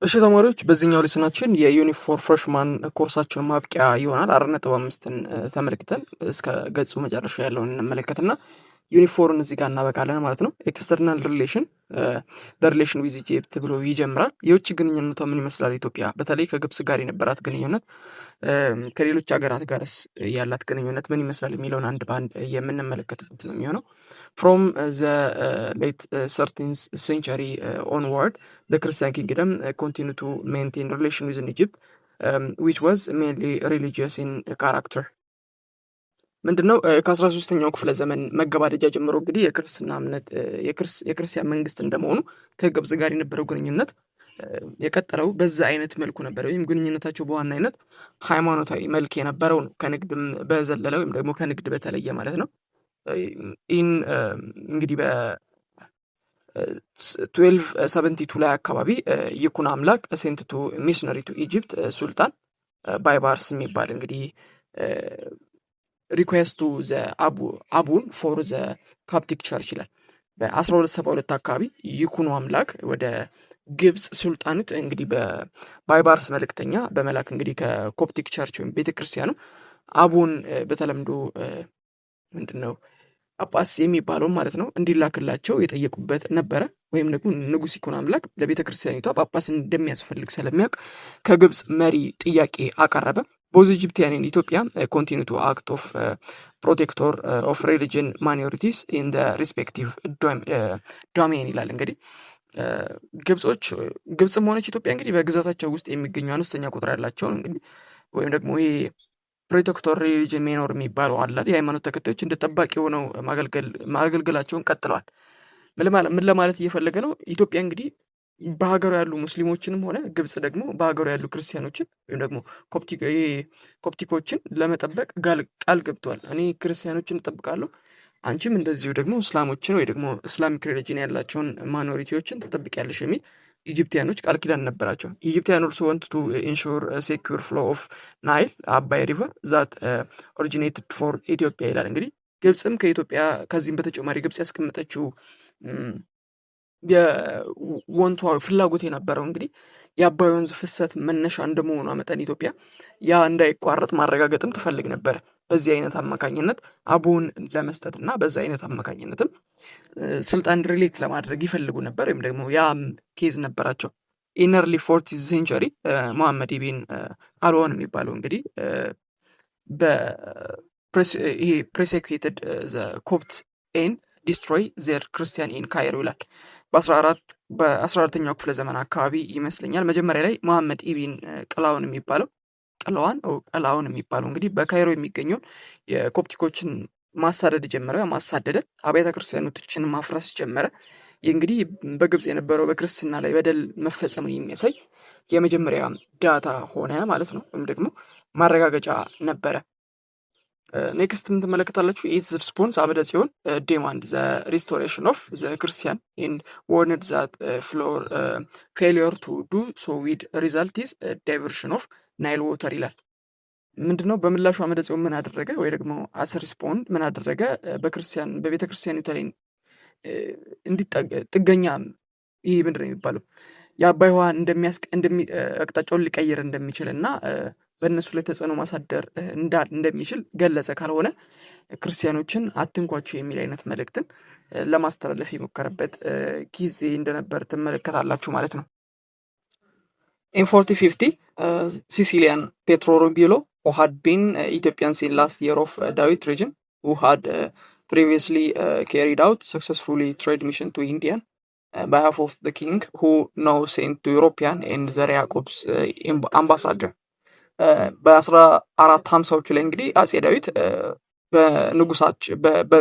እሺ ተማሪዎች በዚህኛው ሌሰናችን የዩኒፎር ፍሬሽማን ኮርሳችን ማብቂያ ይሆናል። 4.5ን ተመልክተን እስከ ገጹ መጨረሻ ያለውን እንመለከትና ዩኒፎርን እዚህ ጋር እናበቃለን ማለት ነው። ኤክስተርናል ሪሌሽን ሪሌሽን ዊዝ ኢጂፕት ብሎ ይጀምራል። የውጭ ግንኙነቷ ምን ይመስላል? ኢትዮጵያ በተለይ ከግብጽ ጋር የነበራት ግንኙነት ከሌሎች ሀገራት ጋርስ ያላት ግንኙነት ምን ይመስላል የሚለውን አንድ በአንድ የምንመለከትበት ነው የሚሆነው። ፍሮም ዘ ሌት 13th century onward the Christian kingdom continued to maintain relation with Egypt which was mainly religious in character። ምንድነው ከ13ኛው ክፍለ ዘመን መገባደጃ ጀምሮ እንግዲህ የክርስትና እምነት የክርስቲያን መንግስት እንደመሆኑ ከግብጽ ጋር የነበረው ግንኙነት የቀጠለው በዛ አይነት መልኩ ነበር። ወይም ግንኙነታቸው በዋናነት ሃይማኖታዊ መልክ የነበረው ነው፣ ከንግድም በዘለለ ወይም ደግሞ ከንግድ በተለየ ማለት ነው። ኢን እንግዲህ በ1272 ላይ አካባቢ ይኩኖ አምላክ ሴንት ቱ ሚሽነሪ ቱ ኢጂፕት ሱልጣን ባይባርስ የሚባል እንግዲህ ሪኩዌስቱ ዘ አቡን ፎር ዘ ካፕቲክ ቸርች ይላል። በ1272 አካባቢ ይኩኖ አምላክ ወደ ግብጽ ሱልጣኑት እንግዲህ በባይባርስ መልእክተኛ በመላክ እንግዲህ ከኮፕቲክ ቸርች ወይም ቤተክርስቲያኑ አቡን በተለምዶ ምንድነው ጳጳስ የሚባለው ማለት ነው እንዲላክላቸው የጠየቁበት ነበረ። ወይም ደግሞ ንጉስ ይኩኖ አምላክ ለቤተ ክርስቲያኒቷ ጳጳስ እንደሚያስፈልግ ስለሚያውቅ ከግብጽ መሪ ጥያቄ አቀረበ። ቦዝ ኢጂፕቲያን ኢን ኢትዮጵያ ኮንቲኒው ቱ አክት ኦፍ ፕሮቴክቶር ኦፍ ሪሊጅን ማይኖሪቲስ ኢን ዘ ሪስፔክቲቭ ዶሜን ይላል። እንግዲህ ግብጽም ሆነች ኢትዮጵያ እንግዲህ በግዛታቸው ውስጥ የሚገኙ አነስተኛ ቁጥር ያላቸውን እንግዲህ ወይም ደግሞ ይሄ ፕሮቴክቶር ሪሊጅን ሜኖር የሚባለው አለ የሃይማኖት ተከታዮች እንደ ጠባቂ ሆነው ማገልገላቸውን ቀጥለዋል። ምን ለማለት እየፈለገ ነው? ኢትዮጵያ እንግዲህ በሀገሩ ያሉ ሙስሊሞችንም ሆነ ግብጽ ደግሞ በሀገሩ ያሉ ክርስቲያኖችን ወይም ደግሞ ኮፕቲኮችን ለመጠበቅ ቃል ገብቷል። እኔ ክርስቲያኖችን እጠብቃለሁ፣ አንቺም እንደዚሁ ደግሞ እስላሞችን ወይ ደግሞ እስላሚክ ሪሊጅን ያላቸውን ማይኖሪቲዎችን ትጠብቂያለሽ የሚል ኢጂፕቲያኖች ቃል ኪዳን ነበራቸው። ኢጂፕቲያን ኦልሶ ዋንት ቱ ኢንሹር ሴኩር ፍሎ ኦፍ ናይል አባይ ሪቨር ዛት ኦሪጂኔትድ ፎር ኢትዮጵያ ይላል። እንግዲህ ግብጽም ከኢትዮጵያ ከዚህም በተጨማሪ ግብጽ ያስቀመጠችው የወንቷ ፍላጎት የነበረው እንግዲህ የአባይ ወንዝ ፍሰት መነሻ እንደመሆኗ መጠን ኢትዮጵያ ያ እንዳይቋረጥ ማረጋገጥም ትፈልግ ነበር። በዚህ አይነት አማካኝነት አቡን ለመስጠት እና በዛ አይነት አማካኝነትም ስልጣን ሪሌት ለማድረግ ይፈልጉ ነበር። ወይም ደግሞ ያም ኬዝ ነበራቸው። ኢነርሊ 40th century መሐመድ ኢብን አልዋን የሚባለው እንግዲህ ይሄ ፕሮሴኪዩትድ ዘ ኮፕት ኤንድ ዲስትሮይ ዘር ክርስቲያን ኢን ካይሮ ይላል። በ14ኛው ክፍለ ዘመን አካባቢ ይመስለኛል መጀመሪያ ላይ መሐመድ ኢብን ቀላውን የሚባለው እንግዲህ በካይሮ የሚገኘውን የኮፕቲኮችን ማሳደድ ጀመረ። ማሳደደ አብያተ ክርስቲያኖችን ማፍረስ ጀመረ። ይህ እንግዲህ በግብጽ የነበረው በክርስትና ላይ በደል መፈጸሙን የሚያሳይ የመጀመሪያ ዳታ ሆነ ማለት ነው፣ ወይም ደግሞ ማረጋገጫ ነበረ። ኔክስት ምን ትመለከታላችሁ? ኢትስ ሪስፖንስ አበደ ጽዮን ዴማንድ ዘ ሪስቶሬሽን ኦፍ ዘ ክርስቲያን ኤንድ ዋርንድ ዛት ፍሎር ፌሊየር ቱ ዱ ሶ ዊድ ሪዛልት ኢዝ ዳይቨርሽን ኦፍ ናይል ዎተር ይላል። ምንድነው በምላሹ አመደ ጽዮን ምን አደረገ? ወይ ደግሞ አስ ሪስፖንድ ምን አደረገ? በቤተ ክርስቲያኒቱ ላይ ጥገኛ ይሄ ምንድነው የሚባለው የአባይ ውሃ አቅጣጫውን ሊቀይር እንደሚችል እና በእነሱ ላይ ተጽዕኖ ማሳደር እንደሚችል ገለጸ። ካልሆነ ክርስቲያኖችን አትንኳቸው የሚል አይነት መልእክትን ለማስተላለፍ የሞከረበት ጊዜ እንደነበር ትመለከታላችሁ ማለት ነው። In 4050 Sicilian Pietro Rombiolo, who had been Ethiopians in last year of Dawit region, who had previously carried out successfully trade mission to India behalf of the king, who now sent to European and ዘርዓ ያዕቆብ's ambassador. በ1450ዎቹ ላይ እንግዲህ አጼ ዳዊት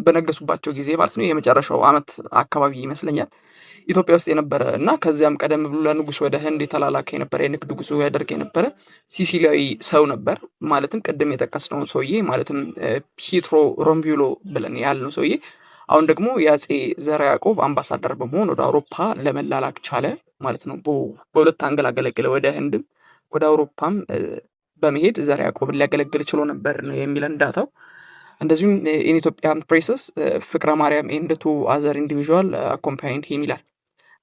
በነገሱባቸው ጊዜ ማለት ነው የመጨረሻው ዓመት አካባቢ ይመስለኛል ኢትዮጵያ ውስጥ የነበረ እና ከዚያም ቀደም ብሎ ለንጉስ ወደ ህንድ የተላላከ የነበረ የንግድ ጉዞ ያደርግ የነበረ ሲሲሊያዊ ሰው ነበር። ማለትም ቅድም የጠቀስነው ሰውዬ ማለትም ፒትሮ ሮምቢሎ ብለን ያልነው ሰውዬ አሁን ደግሞ የአጼ ዘርዓ ያዕቆብ አምባሳደር በመሆን ወደ አውሮፓ ለመላላክ ቻለ ማለት ነው። በሁለት አንገል አገለገለ። ወደ ህንድም ወደ አውሮፓም በመሄድ ዘርዓ ያዕቆብን ሊያገለግል ችሎ ነበር ነው የሚለን ዳታው። እንደዚሁም ኢትዮጵያን ፕሬሰስ ፍቅረ ማርያም ኤንድ ቱ አዘር ኢንዲቪዥዋል አኮምፓኒድ ሂም ይላል።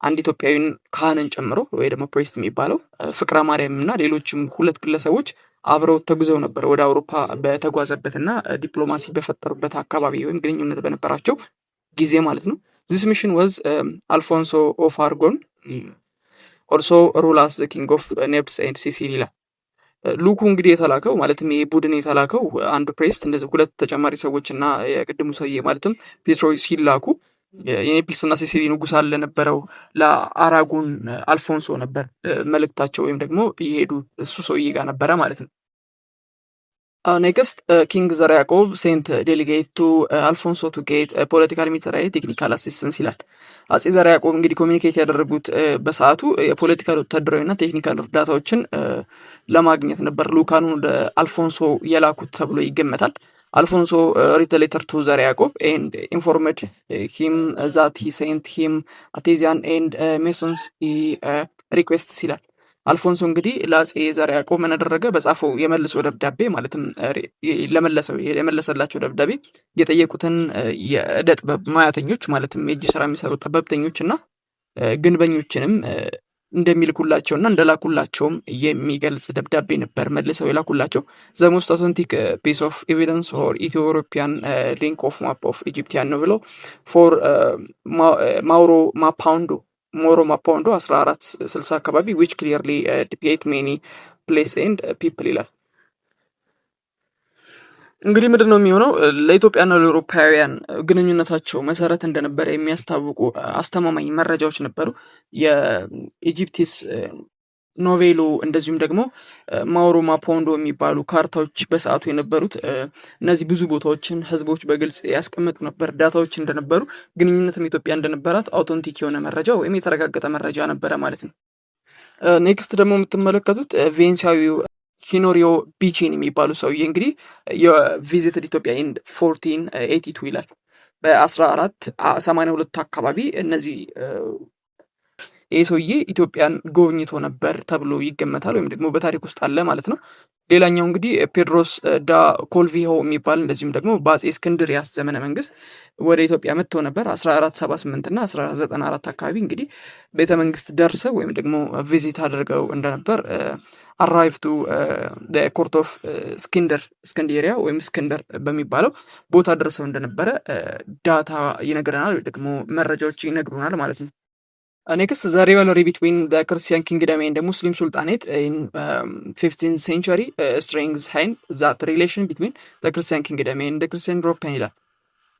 አንድ ኢትዮጵያዊን ካህንን ጨምሮ ወይ ደግሞ ፕሬስት የሚባለው ፍቅረ ማርያም እና ሌሎችም 2 ግለሰቦች አብረው ተጉዘው ነበር ወደ አውሮፓ በተጓዘበትና ዲፕሎማሲ በፈጠሩበት አካባቢ ወይም ግንኙነት በነበራቸው ጊዜ ማለት ነው። ዚስ ሚሽን ዋዝ አልፎንሶ ኦፍ አርጎን ኦልሶ ሩል አስ ዘ ኪንግ ኦፍ ኔፕልስ ኤንድ ሲሲሊ ይላል። ሉኩ እንግዲህ የተላከው ማለትም ይሄ ቡድን የተላከው አንዱ ፕሬስት እንደዚህ 2 ተጨማሪ ሰዎች እና የቅድሙ ሰውዬ ማለትም ፔትሮ ሲላኩ የኔፕልስ እና ሲሲሊ ንጉስ ለነበረው ለአራጎን አልፎንሶ ነበር መልእክታቸው ወይም ደግሞ የሄዱ እሱ ሰውዬ ጋር ነበረ ማለት ነው። ኔክስት ኪንግ ዘርዓ ያዕቆብ ሴንት ዴሊጌት ቱ አልፎንሶ ቱ ጌት ፖለቲካል ሚሊተሪ ቴክኒካል አሲስተንስ ይላል። አጼ ዘርዓ ያዕቆብ እንግዲህ ኮሚኒኬት ያደረጉት በሰዓቱ የፖለቲካል ወታደራዊና ቴክኒካል እርዳታዎችን ለማግኘት ነበር ልኡካኑ ወደ አልፎንሶ የላኩት ተብሎ ይገመታል። አልፎንሶ ሪት ሌተር ቱ ዘርዓ ያዕቆብ ኤንድ ኢንፎርምድ ሂም ዛት ሂ ሴንት ሂም አቴዚያን ኤንድ ሜሶንስ ሪኩዌስትስ ይላል። አልፎንሶ እንግዲህ ለአጼ ዘርዓ ያዕቆብ ምን አደረገ? በጻፈው የመልሶ ደብዳቤ ማለትም የመለሰላቸው ደብዳቤ የጠየቁትን የዕደ ጥበብ ሙያተኞች ማለትም የእጅ ስራ የሚሰሩ ጥበብተኞች እና ግንበኞችንም እንደሚልኩላቸውና እንደላኩላቸውም የሚገልጽ ደብዳቤ ነበር መልሰው የላኩላቸው። ዘ ሞስት አውተንቲክ ፒስ ኦፍ ኤቪደንስ ፎር ኢትዮ ዩሮፒያን ሊንክ ኦፍ ማፕ ኦፍ ኢጂፕቲያን ነው ብለው ፎር ማውሮ ማፓውንዶ 1460 አካባቢ ዊች ክሊርሊ ዲፒኤት ሜኒ ፕሌስ ኤንድ ፒፕል ይላል። እንግዲህ ምንድን ነው የሚሆነው? ለኢትዮጵያና ለአውሮፓውያን ግንኙነታቸው መሰረት እንደነበረ የሚያስታውቁ አስተማማኝ መረጃዎች ነበሩ። የኢጂፕቲስ ኖቬሎ እንደዚሁም ደግሞ ማውሮ ማፓውንዶ የሚባሉ ካርታዎች በሰዓቱ የነበሩት እነዚህ ብዙ ቦታዎችን ህዝቦች በግልጽ ያስቀመጡ ነበር። ዳታዎች እንደነበሩ ግንኙነትም ኢትዮጵያ እንደነበራት አውቶንቲክ የሆነ መረጃ ወይም የተረጋገጠ መረጃ ነበረ ማለት ነው። ኔክስት ደግሞ የምትመለከቱት ቬንሲያዊው ሂኖሪዮ ቢቺን የሚባሉ ሰውዬ እንግዲህ የቪዚትድ ኢትዮጵያ ኢን 1482 ይላል። በ1482 አካባቢ እነዚህ ይህ ሰውዬ ኢትዮጵያን ጎብኝቶ ነበር ተብሎ ይገመታል ወይም ደግሞ በታሪክ ውስጥ አለ ማለት ነው። ሌላኛው እንግዲህ ፔድሮስ ዳ ኮልቪሆ የሚባል እንደዚሁም ደግሞ በአጼ እስክንድርያስ ዘመነ መንግስት ወደ ኢትዮጵያ መጥተው ነበር 1478 እና 1494 አካባቢ እንግዲህ ቤተ መንግስት ደርሰው ወይም ደግሞ ቪዚት አድርገው እንደነበር አራይቭ ቱ ኮርት ኦፍ እስክንድሪያ ወይም እስክንደር በሚባለው ቦታ ደርሰው እንደነበረ ዳታ ይነግረናል ወይ ደግሞ መረጃዎች ይነግሩናል ማለት ነው። ኔክስት ዘ ሪቫልሪ ቢትዊን ዘ ክርስቲያን ኪንግደም ኤንድ ሙስሊም ሱልጣኔት ኢን 15th ሴንቸሪ ስትሬንግዝ ሃይን ዛት ሪሌሽን ቢትዊን ዘ ክርስቲያን ኪንግደም ኤንድ ክርስቲያን ኢሮፒያን ይላል።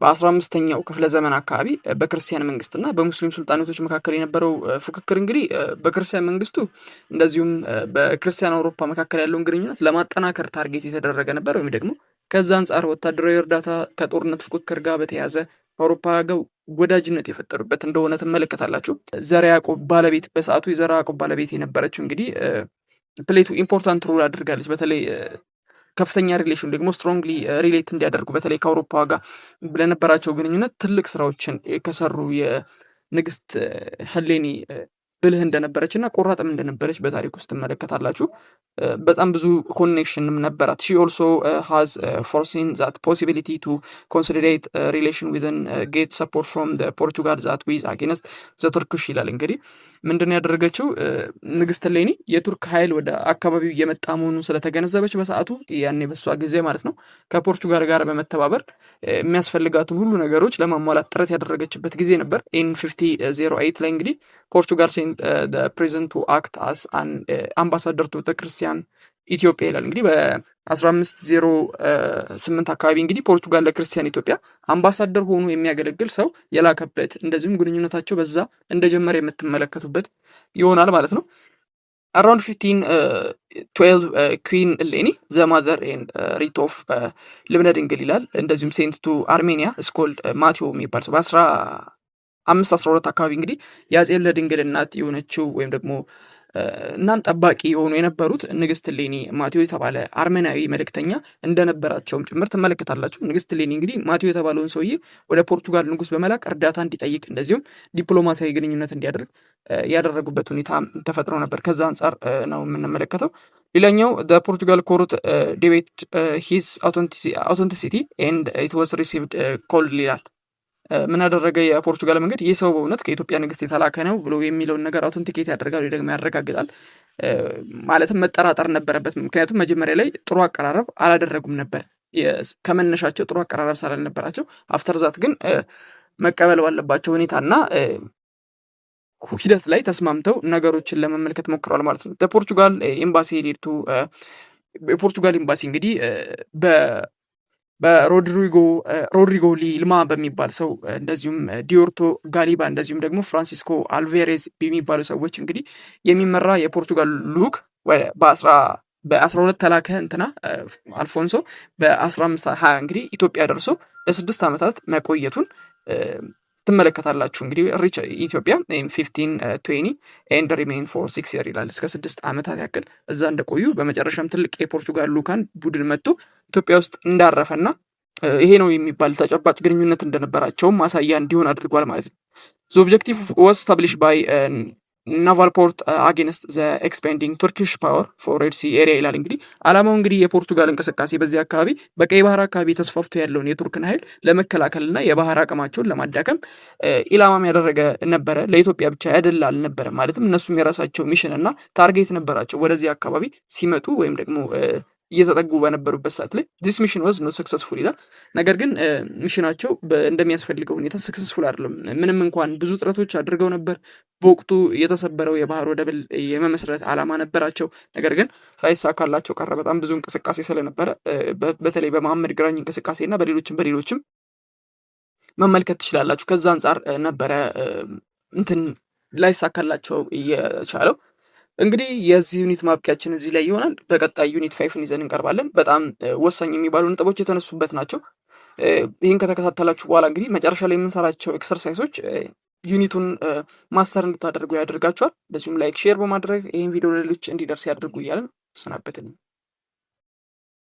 በ15ኛው ክፍለ ዘመን አካባቢ በክርስቲያን መንግስትና በሙስሊም ሱልጣኔቶች መካከል የነበረው ፉክክር እንግዲህ በክርስቲያን መንግስቱ እንደዚሁም በክርስቲያን አውሮፓ መካከል ያለውን ግንኙነት ለማጠናከር ታርጌት የተደረገ ነበር። ወይም ደግሞ ከዛ አንጻር ወታደራዊ እርዳታ ከጦርነት ፉክክር ጋር በተያያዘ አውሮፓ ጋር ወዳጅነት የፈጠሩበት እንደሆነ ትመለከታላችሁ። ዘርዓ ያዕቆብ ባለቤት በሰዓቱ የዘርዓ ያዕቆብ ባለቤት የነበረችው እንግዲህ ፕሌቱ ኢምፖርታንት ሮል አድርጋለች። በተለይ ከፍተኛ ሪሌሽን ደግሞ ስትሮንግሊ ሪሌት እንዲያደርጉ በተለይ ከአውሮፓ ጋር ለነበራቸው ግንኙነት ትልቅ ስራዎችን ከሰሩ የንግስት ሄሌኒ ብልህ እንደነበረች እና ቆራጥም እንደነበረች በታሪክ ውስጥ ትመለከታላችሁ። በጣም ብዙ ኮኔክሽንም ነበራት። ሺ ኦልሶ ሃዝ ፎርሲን ዛት ፖሲቢሊቲ ቱ ኮንሶሊዴት ሪሌሽን ዊዝን ጌት ሰፖርት ፍሮም ፖርቹጋል ዛት ዊዝ አጌንስት ዘ ቱርክሽ ይላል። እንግዲህ ምንድን ያደረገችው ንግስት ሄሌኒ የቱርክ ኃይል ወደ አካባቢው እየመጣ መሆኑን ስለተገነዘበች በሰዓቱ ያኔ በሷ ጊዜ ማለት ነው ከፖርቹጋል ጋር በመተባበር የሚያስፈልጋትን ሁሉ ነገሮች ለማሟላት ጥረት ያደረገችበት ጊዜ ነበር። ኢን 1508 ላይ እንግዲህ ፖርቹጋል ሴንት ፕሬዚደንት ቱ አክት አስ አን አምባሳደር ቱ ክርስቲያን ኢትዮጵያ ይላል። እንግዲህ በ1508 አካባቢ እንግዲህ ፖርቹጋል ለክርስቲያን ኢትዮጵያ አምባሳደር ሆኖ የሚያገለግል ሰው የላከበት እንደዚሁም ግንኙነታቸው በዛ እንደጀመረ የምትመለከቱበት ይሆናል ማለት ነው። አራውንድ 1512 ኩዊን ሄሌኒ ዘ ማዘር ኤንድ ሪት ኦፍ ልብነ ድንግል ይላል። እንደዚሁም ሴንት ቱ አርሜኒያ ስኮልድ ማቴዎ የሚባል ሰው በ1512 አካባቢ እንግዲህ የአጼ ልብነ ድንግል እናት የሆነችው ወይም ደግሞ እናም ጠባቂ የሆኑ የነበሩት ንግስት ሄሌኒ ማቴዎ የተባለ አርሜናዊ መልእክተኛ እንደነበራቸውም ጭምር ትመለከታላችሁ። ንግስት ሄሌኒ እንግዲህ ማቴዎ የተባለውን ሰውዬ ወደ ፖርቹጋል ንጉስ በመላክ እርዳታ እንዲጠይቅ እንደዚሁም ዲፕሎማሲያዊ ግንኙነት እንዲያደርግ ያደረጉበት ሁኔታ ተፈጥሮ ነበር። ከዛ አንጻር ነው የምንመለከተው። ሌላኛው ፖርቹጋል ኮርት ዲቤት ሂዝ አውተንቲሲቲ ኤንድ ኢት ዋዝ ሪሲቭድ ኮልድ ይላል። ምን አደረገ የፖርቹጋል መንገድ? ይህ ሰው በእውነት ከኢትዮጵያ ንግስት የተላከ ነው ብሎ የሚለውን ነገር አውተንቲኬት ያደርጋል ወይ ደግሞ ያረጋግጣል። ማለትም መጠራጠር ነበረበት። ምክንያቱም መጀመሪያ ላይ ጥሩ አቀራረብ አላደረጉም ነበር። ከመነሻቸው ጥሩ አቀራረብ ስላልነበራቸው አፍተር ዛት ግን መቀበል ባለባቸው ሁኔታና ሂደት ላይ ተስማምተው ነገሮችን ለመመልከት ሞክረዋል ማለት ነው። በፖርቹጋል ኤምባሲ ሄድቱ የፖርቹጋል ኤምባሲ እንግዲህ በሮድሪጎ ሊልማ በሚባል ሰው እንደዚሁም ዲዮርቶ ጋሊባ እንደዚሁም ደግሞ ፍራንሲስኮ አልቬሬዝ በሚባሉ ሰዎች እንግዲህ የሚመራ የፖርቹጋል ልዑክ በ12 ተላከ እንትና አልፎንሶ በ1520 እንግዲህ ኢትዮጵያ ደርሶ ለ6 ዓመታት መቆየቱን ትመለከታላችሁ። እንግዲህ ሪች ኢትዮጵያ 1520 ኤንድ ሪሜን ፎር 6 years ይላል። እስከ 6 ዓመታት ያክል እዛ እንደቆዩ በመጨረሻም ትልቅ የፖርቹጋል ልዑካን ቡድን መጥቶ ኢትዮጵያ ውስጥ እንዳረፈና ይሄ ነው የሚባል ተጨባጭ ግንኙነት እንደነበራቸውም ማሳያ እንዲሆን አድርጓል ማለት ነው። ዘ ኦብጀክቲቭ ዋዝ ስታብሊሽ ባይ ናቫል ፖርት አጌንስት ዘ ኤክስፔንዲንግ ቱርኪሽ ፓወር ፎር ሬድ ሲ ኤሪያ ይላል። እንግዲህ አላማው እንግዲህ የፖርቱጋል እንቅስቃሴ በዚህ አካባቢ በቀይ ባህር አካባቢ ተስፋፍቶ ያለውን የቱርክን ኃይል ለመከላከልና የባህር አቅማቸውን ለማዳከም ኢላማም ያደረገ ነበረ። ለኢትዮጵያ ብቻ ያደላ አልነበረም። ማለትም እነሱም የራሳቸው ሚሽን እና ታርጌት ነበራቸው ወደዚህ አካባቢ ሲመጡ ወይም ደግሞ እየተጠጉ በነበሩበት ሰዓት ላይ ዲስ ሚሽን ወዝ ኖ ሰክሰስፉል ይላል። ነገር ግን ሚሽናቸው እንደሚያስፈልገው ሁኔታ ሰክሰስፉል አይደለም። ምንም እንኳን ብዙ ጥረቶች አድርገው ነበር። በወቅቱ የተሰበረው የባህር ወደብ የመመስረት ዓላማ ነበራቸው። ነገር ግን ሳይሳካላቸው ቀረ። በጣም ብዙ እንቅስቃሴ ስለነበረ በተለይ በመሐመድ ግራኝ እንቅስቃሴ እና በሌሎችም መመልከት ትችላላችሁ። ከዛ አንጻር ነበረ እንትን ላይሳካላቸው የቻለው። እንግዲህ የዚህ ዩኒት ማብቂያችን እዚህ ላይ ይሆናል። በቀጣይ ዩኒት 5ን ይዘን እንቀርባለን። በጣም ወሳኝ የሚባሉ ነጥቦች የተነሱበት ናቸው። ይህን ከተከታተላችሁ በኋላ እንግዲህ መጨረሻ ላይ የምንሰራቸው ኤክሰርሳይሶች ዩኒቱን ማስተር እንድታደርጉ ያደርጋችኋል። እንደዚሁም ላይክ፣ ሼር በማድረግ ይህን ቪዲዮ ለሌሎች እንዲደርስ ያድርጉ እያለን ሰናበትን።